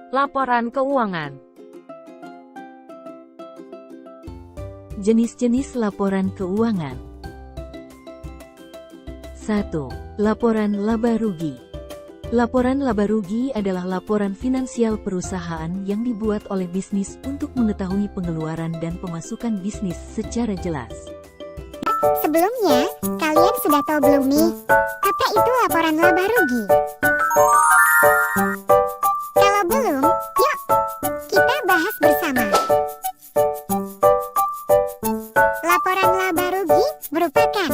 Laporan keuangan. Jenis-jenis laporan keuangan. 1. Laporan laba rugi. Laporan laba rugi adalah laporan finansial perusahaan yang dibuat oleh bisnis untuk mengetahui pengeluaran dan pemasukan bisnis secara jelas. Sebelumnya, kalian sudah tahu belum nih, apa itu laporan laba rugi? Kalau belum, yuk kita bahas bersama. Laporan laba rugi merupakan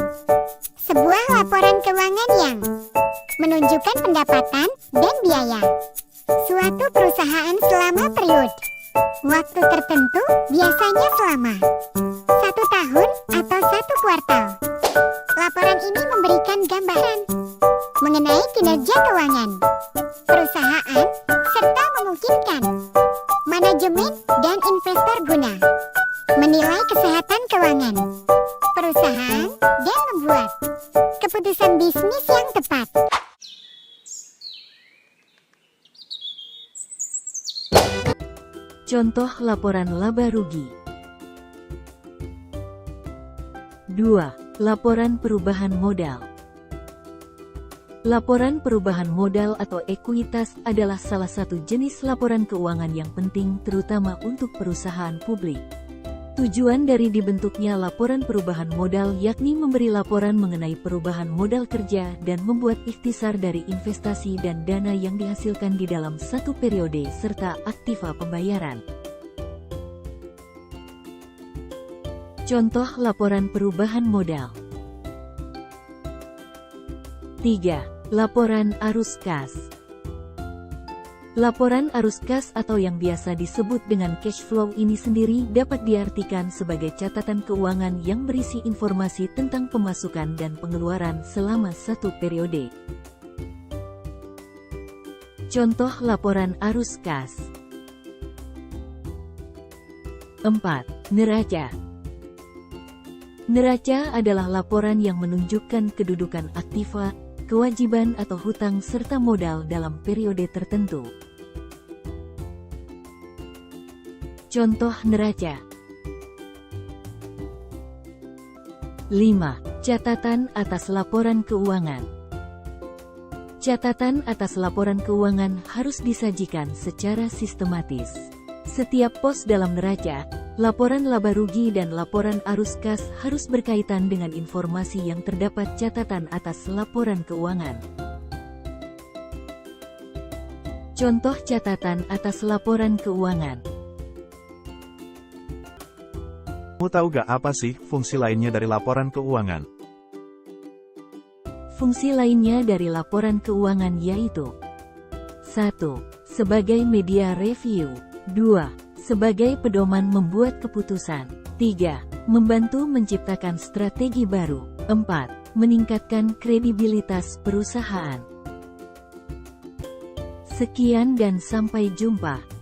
sebuah laporan keuangan yang menunjukkan pendapatan dan biaya suatu perusahaan selama periode waktu tertentu, biasanya selama 1 tahun atau 1 kuartal. Laporan ini memberikan gambaran mengenai kinerja keuangan perusahaan serta memungkinkan manajemen dan investor guna menilai kesehatan keuangan perusahaan dan membuat keputusan bisnis yang tepat. Contoh laporan laba rugi. 2. Laporan perubahan modal. Laporan perubahan modal atau ekuitas adalah salah satu jenis laporan keuangan yang penting terutama untuk perusahaan publik. Tujuan dari dibentuknya laporan perubahan modal yakni memberi laporan mengenai perubahan modal kerja dan membuat ikhtisar dari investasi dan dana yang dihasilkan di dalam satu periode serta aktiva pembayaran. Contoh laporan perubahan modal. 3. Laporan arus kas. Laporan arus kas atau yang biasa disebut dengan cash flow ini sendiri dapat diartikan sebagai catatan keuangan yang berisi informasi tentang pemasukan dan pengeluaran selama satu periode. Contoh laporan arus kas. 4. Neraca. Neraca adalah laporan yang menunjukkan kedudukan aktiva, kewajiban atau hutang serta modal dalam periode tertentu. Contoh neraca. 5. Catatan atas laporan keuangan. Catatan atas laporan keuangan harus disajikan secara sistematis. Setiap pos dalam neraca, laporan laba rugi dan laporan arus kas harus berkaitan dengan informasi yang terdapat catatan atas laporan keuangan. Contoh catatan atas laporan keuangan. Kamu tahu gak apa sih fungsi lainnya dari laporan keuangan? Fungsi lainnya dari laporan keuangan yaitu 1. Sebagai media review. 2. Sebagai pedoman membuat keputusan. 3. Membantu menciptakan strategi baru. 4. Meningkatkan kredibilitas perusahaan. Sekian dan sampai jumpa.